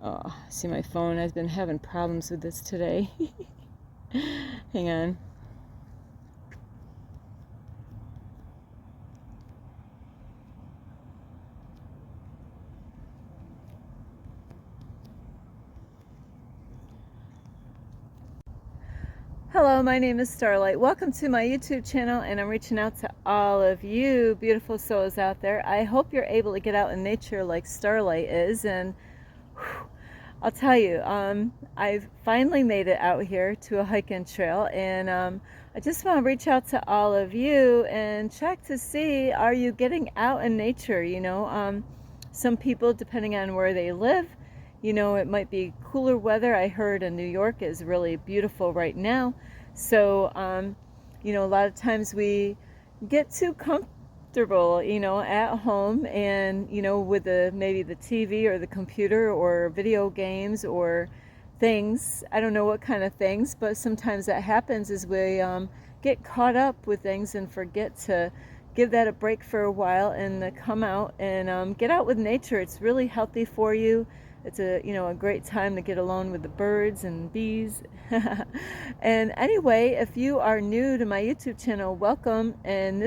Oh, see my phone. I've been having problems with this today. Hang on. Hello, my name is Starlight. Welcome to my YouTube channel, and I'm reaching out to all of you beautiful souls out there. I hope you're able to get out in nature like Starlight is, and I'll tell you, I've finally made it out here to a hiking trail, and I just want to reach out to all of you and check to see, are you getting out in nature? Some people, depending on where they live, it might be cooler weather. I heard in New York is really beautiful right now. So, a lot of times we get too comfortable, at home, and, with maybe the TV or the computer or video games or things. I don't know what kind of things, but sometimes that happens is we get caught up with things and forget to give that a break for a while and come out and get out with nature. It's really healthy for you. It's a great time to get alone with the birds and bees. And anyway, if you are new to my YouTube channel, welcome. And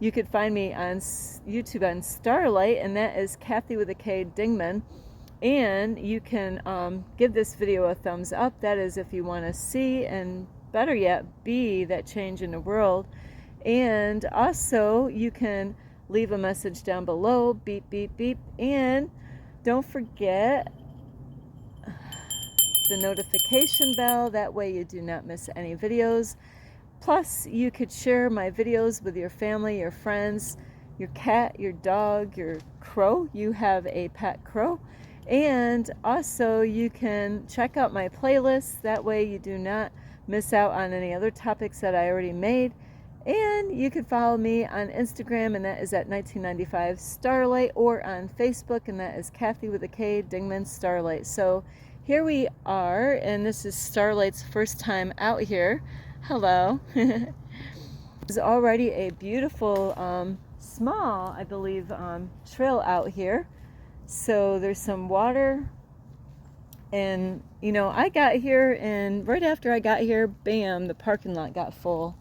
you could find me on YouTube on Starlight, and that is Kathy with a K Dingman. And you can give this video a thumbs up. That is if you want to see and, better yet, be that change in the world. And also you can leave a message down below, beep beep beep, and don't forget the notification bell. That way you do not miss any videos. Plus, you could share my videos with your family, your friends, your cat, your dog, your crow. You have a pet crow. And also you can check out my playlist. That way you do not miss out on any other topics that I already made. And you can follow me on Instagram, and that is at 1995 Starlight, or on Facebook, and that is Kathy with a K Dingman Starlight. So here we are, and this is Starlight's first time out here. Hello. There's already a beautiful, small, I believe, trail out here. So there's some water, and I got here, and right after I got here, bam, the parking lot got full.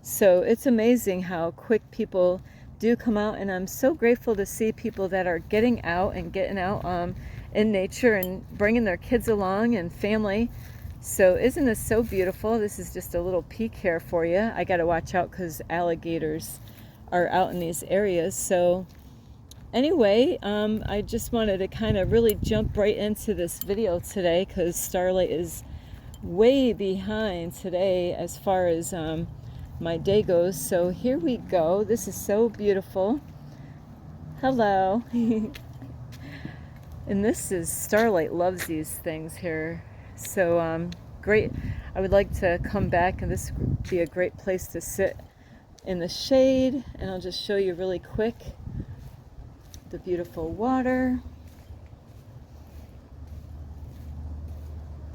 So it's amazing how quick people do come out, and I'm so grateful to see people that are getting out in nature and bringing their kids along and family. So isn't this so beautiful? This is just a little peek here for you. I got to watch out because alligators are out in these areas. So anyway, I just wanted to kind of really jump right into this video today because Starlight is way behind today as far as my day goes. So here we go. This is so beautiful. Hello. And this is Starlight loves these things here. So great. I would like to come back, and this would be a great place to sit in the shade. And I'll just show you really quick the beautiful water.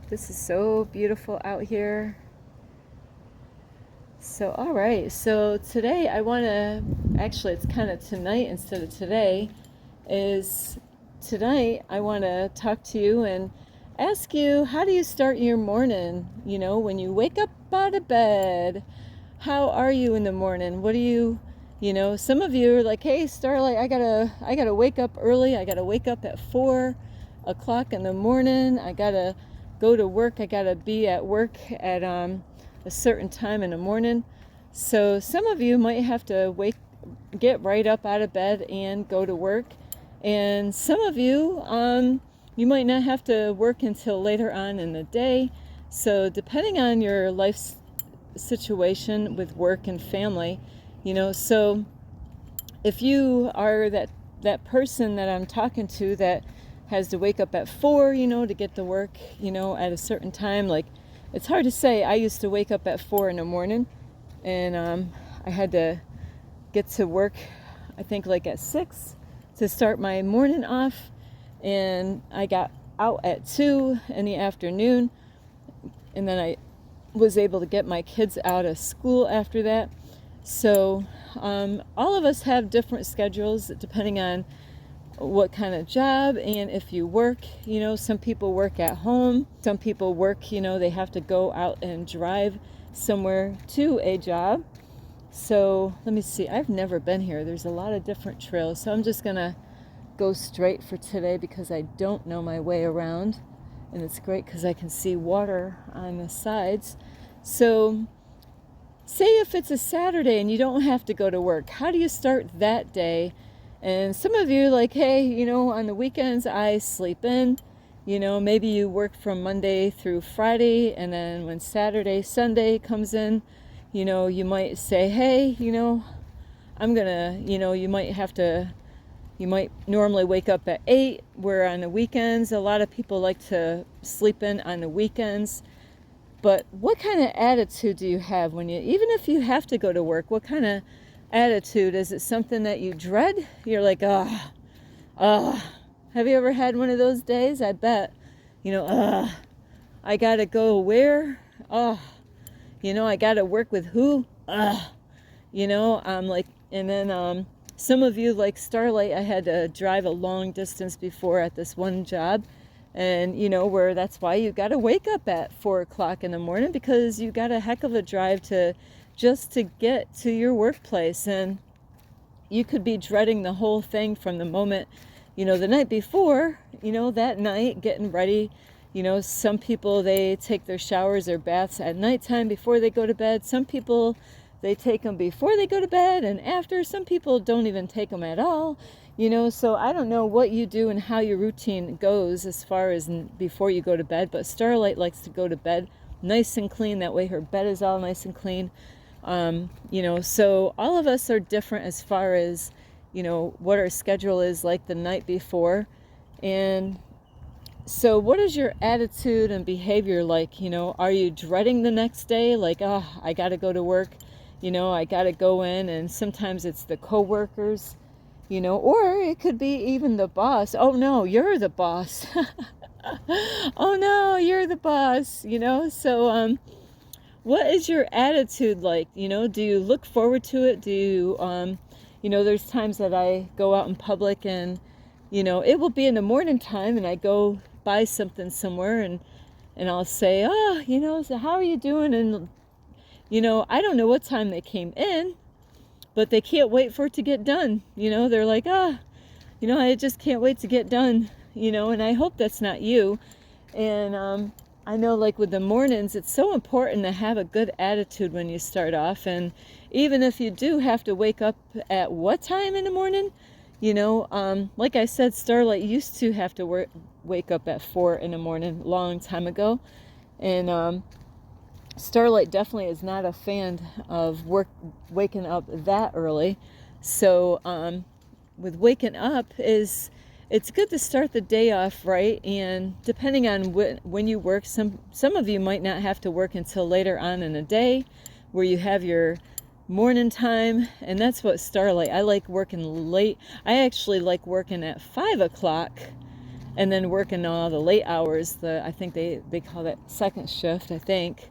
This is so beautiful out here. So, all right, so today I want to, actually it's kind of tonight instead of today, tonight I want to talk to you and ask you, how do you start your morning? When you wake up out of bed, how are you in the morning? What do you, some of you are like, hey, Starlight, I gotta wake up early. I gotta wake up at 4 o'clock in the morning. I gotta go to work. I gotta be at work at a certain time in the morning. So some of you might have to get right up out of bed and go to work, and some of you you might not have to work until later on in the day. So depending on your life situation with work and family, so if you are that person that I'm talking to that has to wake up at 4 to get to work at a certain time, like, it's hard to say. I used to wake up at 4 in the morning, and I had to get to work, I think, like at 6 to start my morning off, and I got out at 2 in the afternoon, and then I was able to get my kids out of school after that. So all of us have different schedules depending on what kind of job, and if you work. Some people work at home, some people work, they have to go out and drive somewhere to a job. So let me see, I've never been here. There's a lot of different trails, so I'm just gonna go straight for today because I don't know my way around, and it's great because I can see water on the sides. So say if it's a Saturday and you don't have to go to work, how do you start that day? And some of you are like, hey, on the weekends I sleep in. Maybe you work from Monday through Friday, and then when Saturday, Sunday comes in, you might say, hey, I'm gonna, you might normally wake up at 8, where on the weekends, a lot of people like to sleep in on the weekends. But what kind of attitude do you have even if you have to go to work, what kind of attitude? Is it something that you dread? You're like, have you ever had one of those days? I bet, I gotta go where? I gotta work with who? I'm like, and then some of you like Starlight, I had to drive a long distance before at this one job, and where that's why you gotta wake up at 4 o'clock in the morning, because you got a heck of a drive just to get to your workplace. And you could be dreading the whole thing from the moment, the night before, that night, getting ready. Some people, they take their showers or baths at nighttime before they go to bed. Some people, they take them before they go to bed and after. Some people don't even take them at all. So I don't know what you do and how your routine goes as far as before you go to bed, but Starlight likes to go to bed nice and clean. That way her bed is all nice and clean. So all of us are different as far as, what our schedule is like the night before. And so what is your attitude and behavior like? Are you dreading the next day? Like, I got to go to work, I got to go in. And sometimes it's the coworkers, or it could be even the boss. Oh no, you're the boss. Oh no, you're the boss, So, what is your attitude like? Do you look forward to it? Do you, there's times that I go out in public and, it will be in the morning time and I go buy something somewhere and I'll say, so how are you doing? And, I don't know what time they came in, but they can't wait for it to get done. They're like, I just can't wait to get done, and I hope that's not you. And, I know, like with the mornings, it's so important to have a good attitude when you start off. And even if you do have to wake up at what time in the morning, like I said, Starlight used to have to wake up at 4 in the morning, long time ago. And Starlight definitely is not a fan of waking up that early. So with waking up it's good to start the day off right, and depending on when you work, some of you might not have to work until later on in the day, where you have your morning time. And that's what Starlight, I like working late. I actually like working at 5 o'clock and then working all the late hours. I think they call that second shift, I think.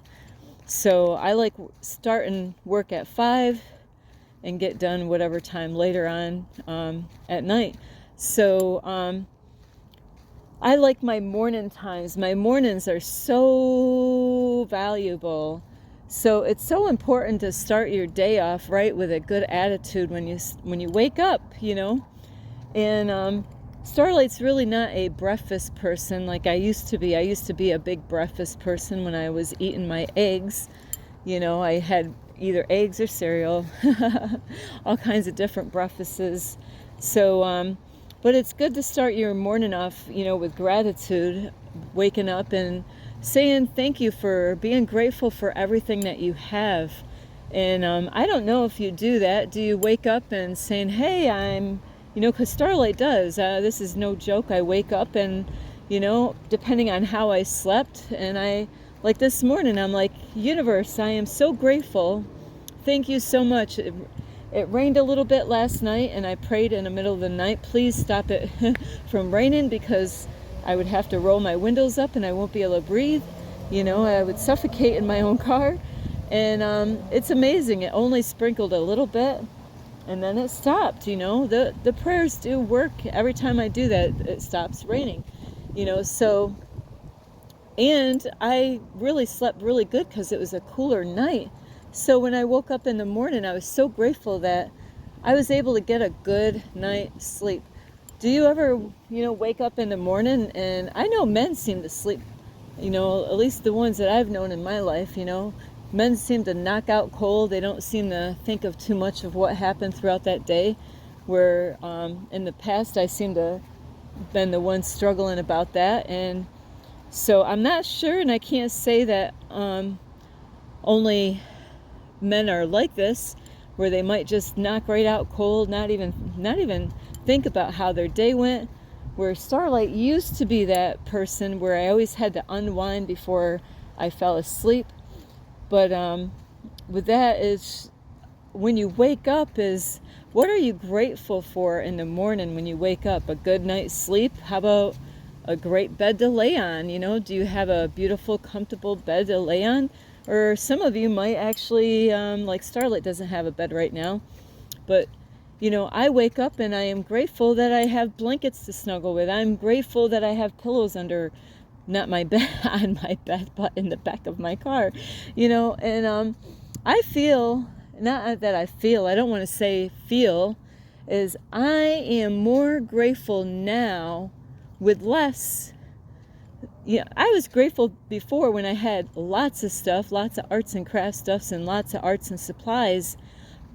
So I like starting work at 5 and get done whatever time later on at night. So I like my morning times. My mornings are so valuable. So it's so important to start your day off right with a good attitude when you wake up, And Starlight's really not a breakfast person like I used to be. I used to be a big breakfast person when I was eating my eggs. I had either eggs or cereal, all kinds of different breakfasts. So but it's good to start your morning off, with gratitude, waking up and saying thank you, for being grateful for everything that you have. And I don't know if you do that. Do you wake up and saying, hey, I'm, because Starlight does. This is no joke. I wake up and, depending on how I slept, and like this morning, I'm like, universe, I am so grateful. Thank you so much. It rained a little bit last night, and I prayed in the middle of the night, please stop it from raining, because I would have to roll my windows up and I won't be able to breathe. I would suffocate in my own car. And it's amazing. It only sprinkled a little bit, and then it stopped. The prayers do work. Every time I do that, it stops raining. So, and I really slept really good because it was a cooler night. So when I woke up in the morning, I was so grateful that I was able to get a good night's sleep. Do you ever, wake up in the morning? And I know men seem to sleep, at least the ones that I've known in my life, men seem to knock out cold. They don't seem to think of too much of what happened throughout that day, where in the past I seem to have been the one struggling about that. And so I'm not sure, and I can't say that only men are like this, where they might just knock right out cold, not even think about how their day went. Where Starlight used to be that person where I always had to unwind before I fell asleep. But with that is, when you wake up, is what are you grateful for in the morning when you wake up? A good night's sleep? How about a great bed to lay on? Do you have a beautiful, comfortable bed to lay on? Or some of you might actually, like Starlight doesn't have a bed right now, but I wake up and I am grateful that I have blankets to snuggle with. I'm grateful that I have pillows under, not my bed, on my bed, but in the back of my car, and I feel, not that I feel, I don't want to say feel, is I am more grateful now with less. I was grateful before when I had lots of stuff, lots of arts and crafts stuffs and lots of arts and supplies.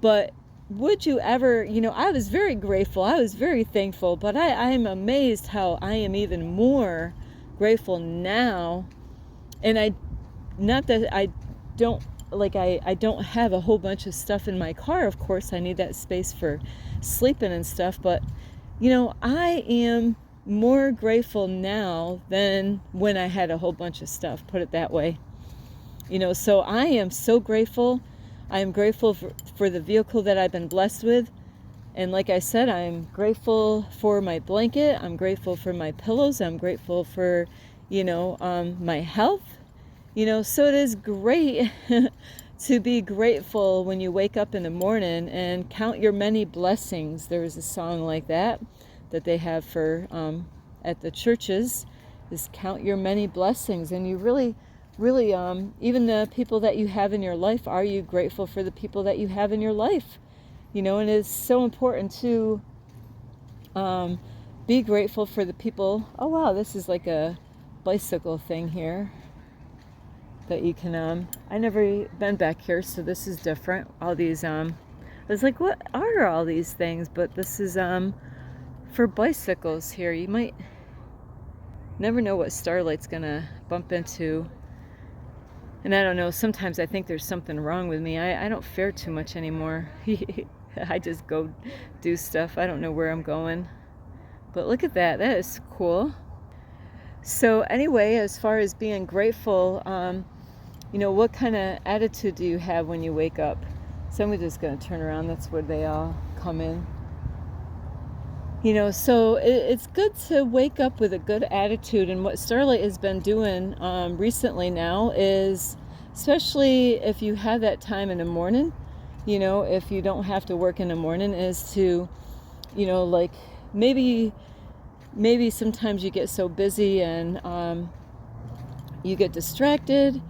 But would you ever, I was very grateful. I was very thankful. But I'm amazed how I am even more grateful now. And not that I don't, I don't have a whole bunch of stuff in my car. Of course, I need that space for sleeping and stuff. But, I am more grateful now than when I had a whole bunch of stuff, put it that way. So I am so grateful. I am grateful for the vehicle that I've been blessed with. And like I said, I'm grateful for my blanket. I'm grateful for my pillows. I'm grateful for, my health. So it is great to be grateful when you wake up in the morning and count your many blessings. There is a song like that they have for at the churches, is count your many blessings. And you really, even the people that you have in your life, are you grateful for the people that you have in your life? And it's so important to be grateful for the people. Oh wow, this is like a bicycle thing here that you can I never been back here, so this is different. All these I was like, what are all these things? But this is for bicycles here. You might never know what Starlight's gonna bump into. And I don't know, sometimes I think there's something wrong with me. I don't fare too much anymore. I just go do stuff. I don't know where I'm going. But look at that. That is cool. So anyway, as far as being grateful, what kind of attitude do you have when you wake up? So I'm just going to turn around. That's where they all come in. So it's good to wake up with a good attitude. And what Starlight has been doing recently now is, especially if you have that time in the morning, if you don't have to work in the morning, is to, maybe sometimes you get so busy and you get distracted.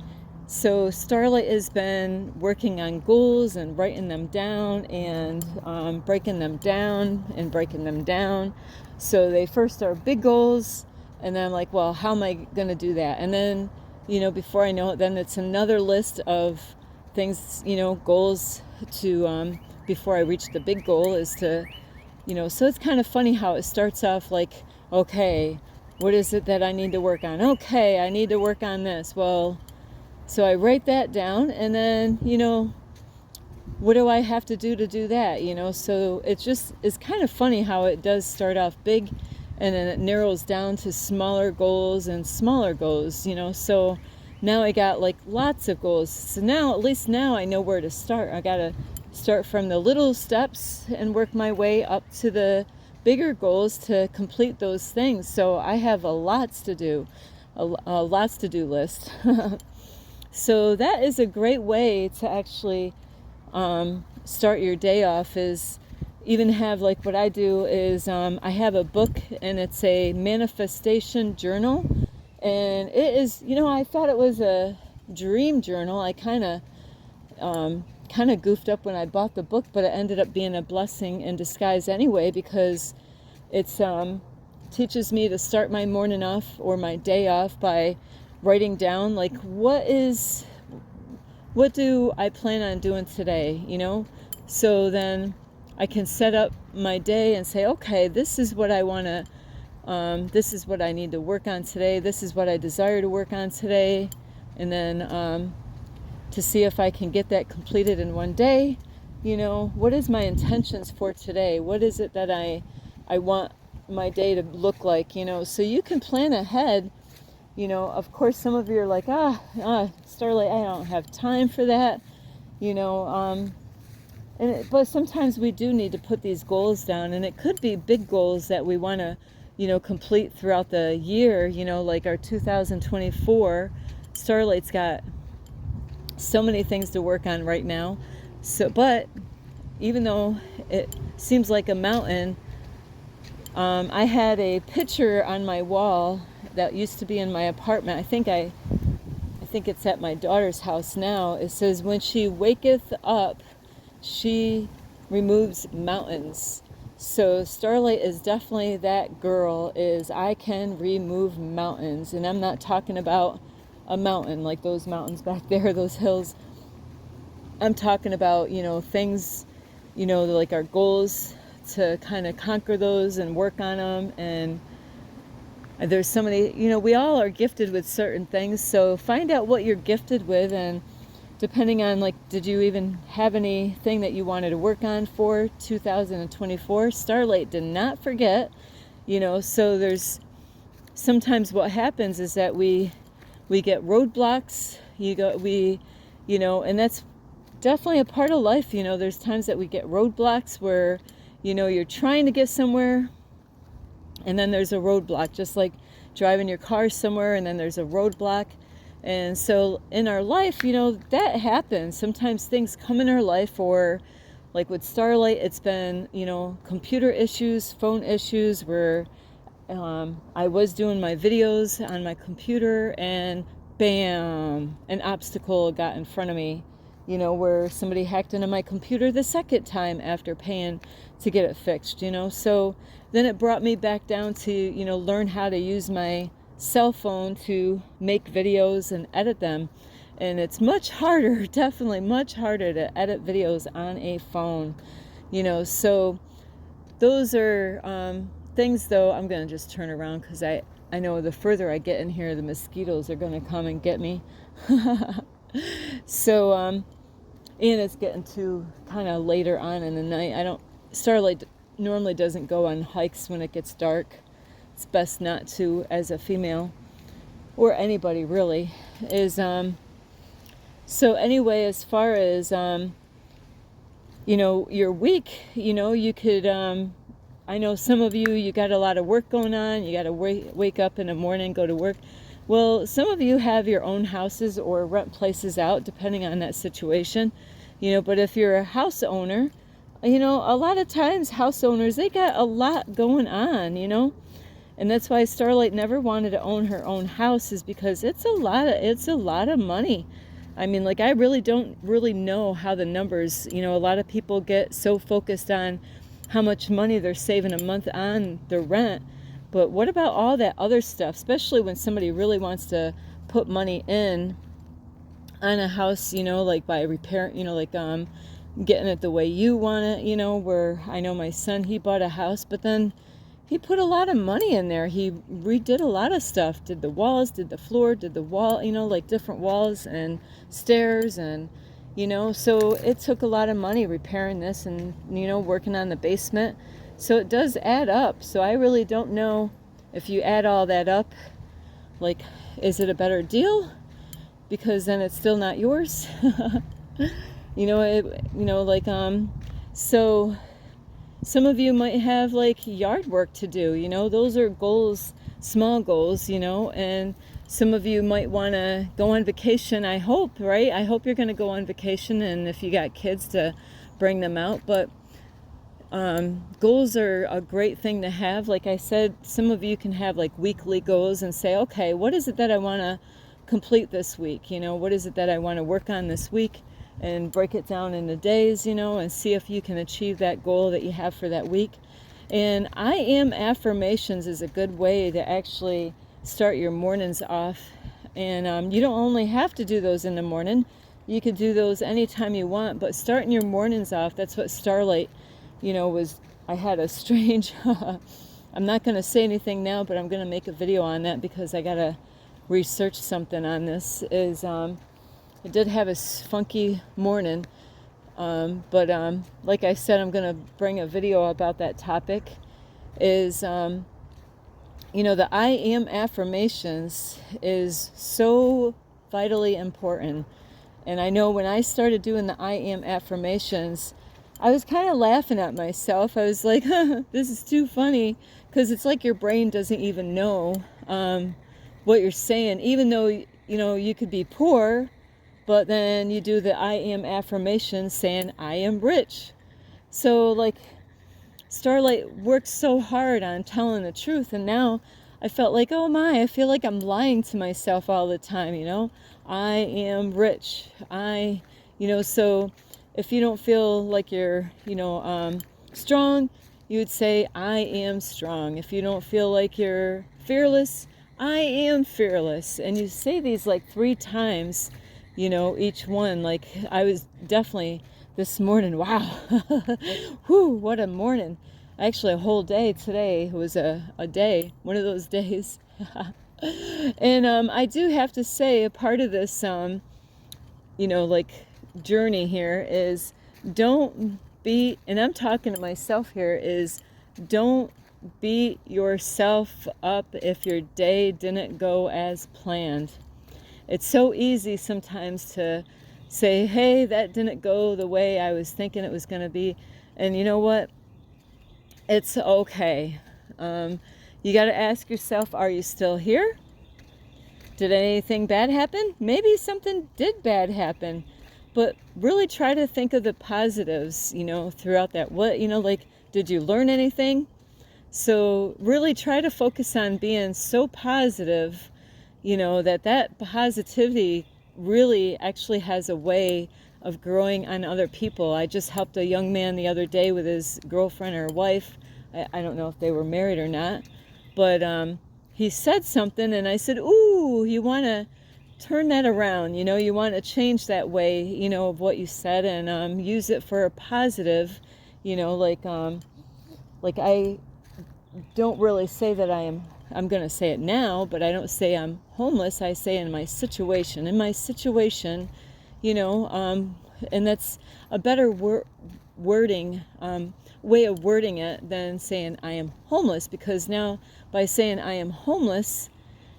So Starlight has been working on goals and writing them down and breaking them down. So they first are big goals, and then I'm like, well, how am I going to do that? And then, before I know it, then it's another list of things, goals to, before I reach the big goal is to, so it's kind of funny how it starts off like, okay, what is it that I need to work on? Okay, I need to work on this. Well, so I write that down, and then, what do I have to do that? So it's kind of funny how it does start off big, and then it narrows down to smaller goals and smaller goals, So now I got like lots of goals. So now, at least now I know where to start. I got to start from the little steps and work my way up to the bigger goals to complete those things. So I have a lots to do list. So that is a great way to actually start your day off, is even have, like, what I do is I have a book, and it's a manifestation journal, and it is, I thought it was a dream journal. I kind of goofed up when I bought the book, but it ended up being a blessing in disguise anyway, because it's teaches me to start my morning off or my day off by writing down, like, what do I plan on doing today, so then I can set up my day and say, okay, this is what I want to this is what I need to work on today, this is what I desire to work on today, and then to see if I can get that completed in one day. What is my intentions for today? What is it that I want my day to look like? So you can plan ahead. Of course, some of you are like, Starlight, I don't have time for that. But sometimes we do need to put these goals down, and it could be big goals that we want to, complete throughout the year. Like our 2024, Starlight's got so many things to work on right now. But even though it seems like a mountain, I had a picture on my wall that used to be in my apartment. I think it's at my daughter's house now. It says, when she waketh up, she removes mountains. So Starlight is definitely that girl, is I can remove mountains. And I'm not talking about a mountain like those mountains back there, those hills. I'm talking about, things, like our goals, to kind of conquer those and work on them. And there's so many, we all are gifted with certain things. So find out what you're gifted with, and depending on, like, did you even have anything that you wanted to work on for 2024? Starlight did not forget, so there's sometimes what happens is that we get roadblocks, and that's definitely a part of life. There's times that we get roadblocks where, you're trying to get somewhere, and then there's a roadblock, just like driving your car somewhere, and then there's a roadblock. And so in our life, that happens. Sometimes things come in our life, or like with Starlight, it's been, computer issues, phone issues, where I was doing my videos on my computer, and bam, an obstacle got in front of me, where somebody hacked into my computer the second time after paying to get it fixed, So then it brought me back down to, learn how to use my cell phone to make videos and edit them. And it's much harder, definitely much harder to edit videos on a phone, So those are things, though. I'm going to just turn around because I know the further I get in here, the mosquitoes are going to come and get me. So, and it's getting too kind of later on in the night. Starlight normally doesn't go on hikes when it gets dark. It's best not to, as a female, or anybody really, is, so anyway, as far as, your week, you could, I know some of you got a lot of work going on. You got to wake up in the morning, go to work. Well, some of you have your own houses or rent places out, depending on that situation, but if you're a house owner, a lot of times house owners, they got a lot going on, and that's why Starlight never wanted to own her own house, is because it's a lot of money. I mean, like, I really don't know how the numbers, a lot of people get so focused on how much money they're saving a month on their rent. But what about all that other stuff, especially when somebody really wants to put money in on a house, like by repair, getting it the way you want it, where I know my son, he bought a house, but then he put a lot of money in there. He redid a lot of stuff, did the walls, did the floor, did the wall, like different walls and stairs, and, so it took a lot of money repairing this and, working on the basement. So it does add up. So I really don't know if you add all that up, like, is it a better deal? Because then it's still not yours. So some of you might have, like, yard work to do, those are goals, small goals, and some of you might want to go on vacation. I hope, right? I hope you're going to go on vacation, and if you got kids, to bring them out. But Goals are a great thing to have. Like I said, some of you can have like weekly goals and say, okay, what is it that I want to complete this week? You know, what is it that I want to work on this week? And break it down into days, you know, and see if you can achieve that goal that you have for that week. And I am affirmations is a good way to actually start your mornings off. And you don't only have to do those in the morning. You could do those anytime you want, but starting your mornings off, that's what Starlight, you know, was. I had a strange, I'm not going to say anything now, but I'm going to make a video on that because I got to research something on this. I did have a funky morning, but like I said, I'm going to bring a video about that topic. Is, you know, the I am affirmations is so vitally important. And I know when I started doing the I am affirmations, I was kind of laughing at myself. I was like, this is too funny, because it's like your brain doesn't even know what you're saying, even though, you know, you could be poor, but then you do the I am affirmation saying I am rich. So like Starlight worked so hard on telling the truth, and now I felt like, oh my, I feel like I'm lying to myself all the time, you know. I am rich. You know, so if you don't feel like you're, you know, strong, you would say, I am strong. If you don't feel like you're fearless, I am fearless. And you say these like 3 times, you know, each one. Like I was definitely this morning, wow, whew, what a morning. Actually, a whole day today was a day, one of those days. And I do have to say, a part of this, you know, like journey here is don't beat, and I'm talking to myself here, is don't beat yourself up if your day didn't go as planned. It's so easy sometimes to say, hey, that didn't go the way I was thinking it was going to be. And you know what? It's okay. You got to ask yourself, are you still here? Did anything bad happen? Maybe something did bad happen. But really try to think of the positives, you know, throughout that. What, you know, like, did you learn anything? So really try to focus on being so positive, you know, that positivity really actually has a way of growing on other people. I just helped a young man the other day with his girlfriend or wife. I don't know if they were married or not, but he said something and I said, ooh, you want to turn that around, you know, you want to change that way, you know, of what you said, and use it for a positive, you know, like I don't really say that I'm going to say it now, but I don't say I'm homeless. I say in my situation, you know, and that's a better wording, way of wording it than saying I am homeless, because now by saying I am homeless,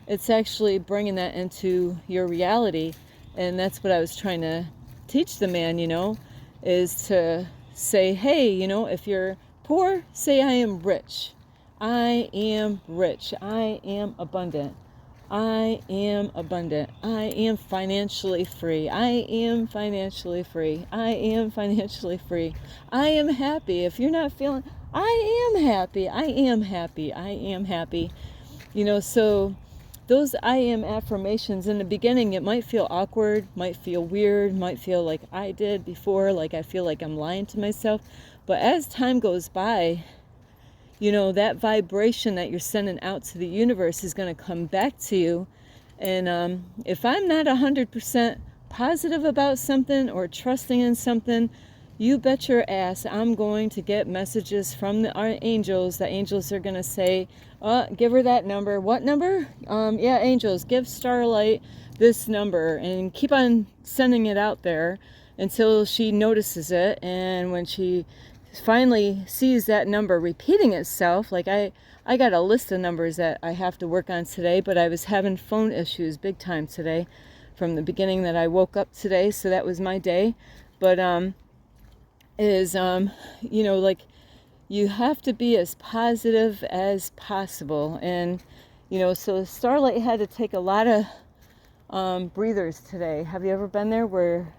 it's actually bringing that into your reality. And that's what I was trying to teach the man, you know, is to say, hey, you know, if you're poor, say I am rich. I am rich. I am abundant. I am abundant. I am financially free. I am financially free. I am financially free. I am happy. If you're not feeling, I am happy. I am happy. I am happy. You know, so those I am affirmations, in the beginning, it might feel awkward, might feel weird, might feel like I did before, like I feel like I'm lying to myself. But as time goes by, you know, that vibration that you're sending out to the universe is going to come back to you. And if I'm not 100% positive about something or trusting in something, you bet your ass I'm going to get messages from our angels. The angels are going to say, give her that number. What number? Yeah, angels, give Starlight this number, and keep on sending it out there until she notices it. And when she finally sees that number repeating itself, like I got a list of numbers that I have to work on today, but I was having phone issues big time today from the beginning that I woke up today, so that was my day. But you know, like, you have to be as positive as possible. And you know, so Starlight had to take a lot of breathers today. Have you ever been there? Where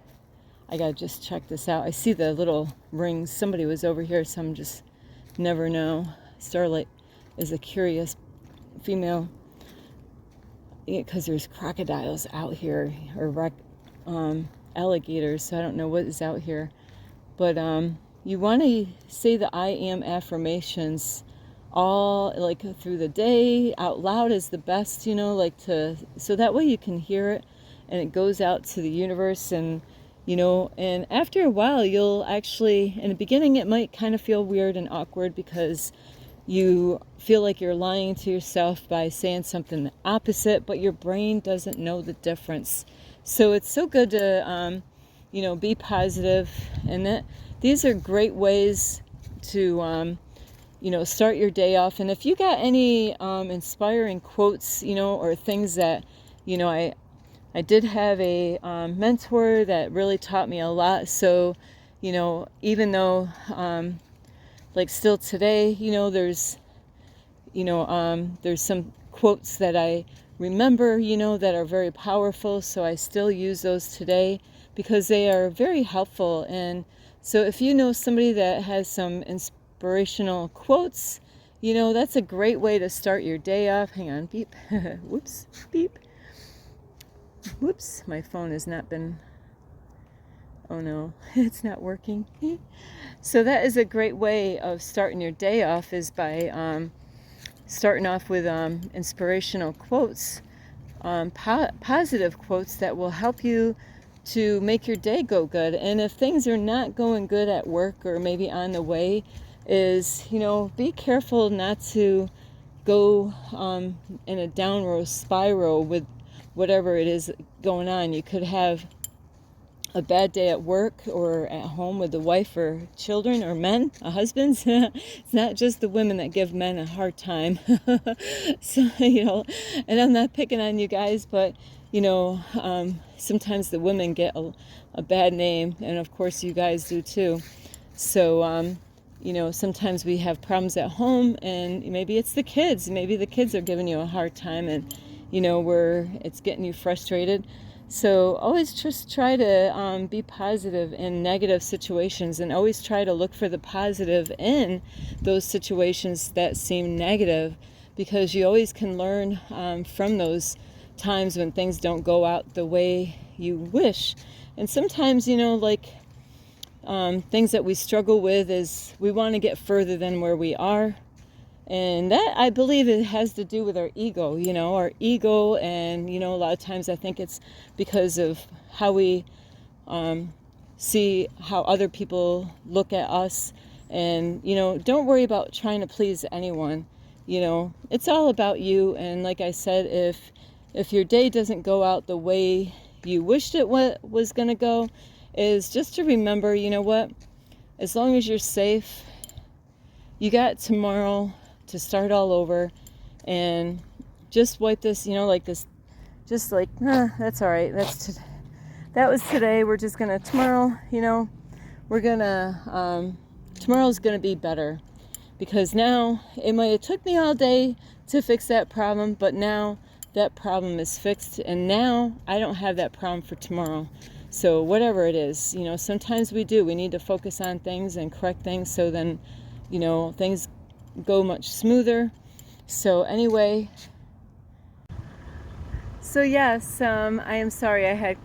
I gotta just check this out. I see the little rings. Somebody was over here, so I'm just never know. Starlight is a curious female, because there's crocodiles out here, or alligators, so I don't know what is out here. But you want to say the I am affirmations all, like, through the day. Out loud is the best, so that way you can hear it and it goes out to the universe. And and after a while, you'll actually, in the beginning it might kind of feel weird and awkward, because you feel like you're lying to yourself by saying something opposite, but your brain doesn't know the difference. So it's so good to be positive, and these are great ways to start your day off. And if you got any inspiring quotes, or things that, I did have a mentor that really taught me a lot. So, even though, like, still today, there's some quotes that I remember, that are very powerful. So I still use those today because they are very helpful. And so if you know somebody that has some inspirational quotes, that's a great way to start your day off. Hang on, beep. Whoops, beep. Whoops, my phone has not been, oh no, it's not working. So that is a great way of starting your day off, is by starting off with inspirational quotes, positive quotes that will help you to make your day go good. And if things are not going good at work, or maybe on the way, is, be careful not to go in a downward spiral with whatever it is going on. You could have a bad day at work or at home with the wife or children or men, husbands. It's not just the women that give men a hard time. So, and I'm not picking on you guys, but, sometimes the women get a bad name, and of course you guys do too. So, sometimes we have problems at home, and maybe it's the kids. Maybe the kids are giving you a hard time, and it's getting you frustrated. So always just try to be positive in negative situations, and always try to look for the positive in those situations that seem negative, because you always can learn from those times when things don't go out the way you wish. And sometimes, things that we struggle with is we want to get further than where we are. And that, I believe, it has to do with our ego, and, a lot of times I think it's because of how we see how other people look at us. And, don't worry about trying to please anyone. It's all about you. And like I said, if your day doesn't go out the way you wished it was going to go, is just to remember, what, as long as you're safe, you got tomorrow to start all over. And just wipe this, just like, that's all right. That was today. We're just gonna, tomorrow, we're gonna, tomorrow's gonna be better, because now it might have took me all day to fix that problem, but now that problem is fixed, and now I don't have that problem for tomorrow. So whatever it is, sometimes we need to focus on things and correct things, so then, things go much smoother. So anyway, so yes, I am sorry I had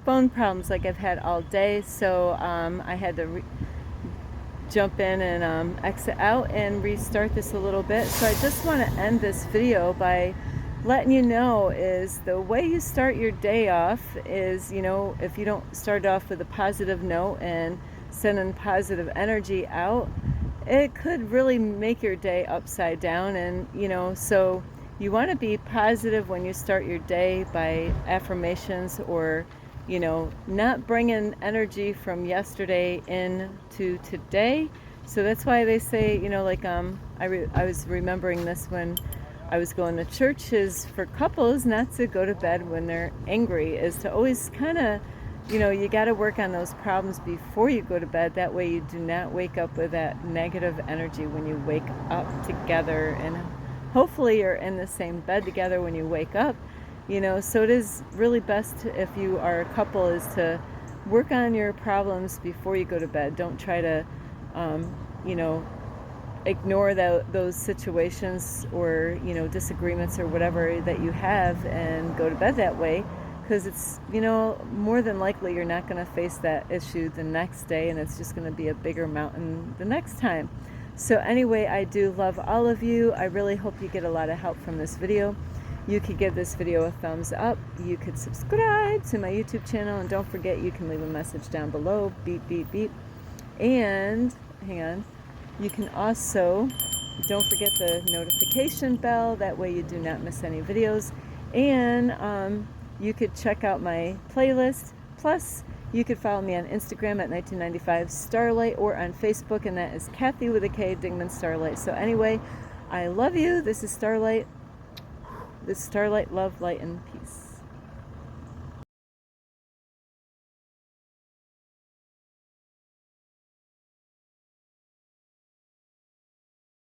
phone problems like I've had all day. So I had to jump in and exit out and restart this a little bit. So I just want to end this video by letting you know, is the way you start your day off is, if you don't start off with a positive note and sending positive energy out, it could really make your day upside down. And so you want to be positive when you start your day by affirmations, or not bringing energy from yesterday into today. So that's why they say, I was remembering this when I was going to church, is for couples not to go to bed when they're angry, is to always kind of, you got to work on those problems before you go to bed. That way you do not wake up with that negative energy when you wake up together, and hopefully you're in the same bed together when you wake up. So it is really best, if you are a couple, is to work on your problems before you go to bed. Don't try to ignore those situations or, you know, disagreements or whatever that you have and go to bed that way, because it's, you know, more than likely you're not going to face that issue the next day, and it's just going to be a bigger mountain the next time. So anyway, I do love all of you. I really hope you get a lot of help from this video. You could give this video a thumbs up. You could subscribe to my YouTube channel, and don't forget you can leave a message down below. Beep, beep, beep. And hang on. You can also, don't forget the notification bell. That way you do not miss any videos. And you could check out my playlist. Plus, you could follow me on Instagram at 1995 Starlight, or on Facebook, and that is Kathy with a K, Dingman Starlight. So anyway, I love you. This is Starlight. This is Starlight, love, light, and peace.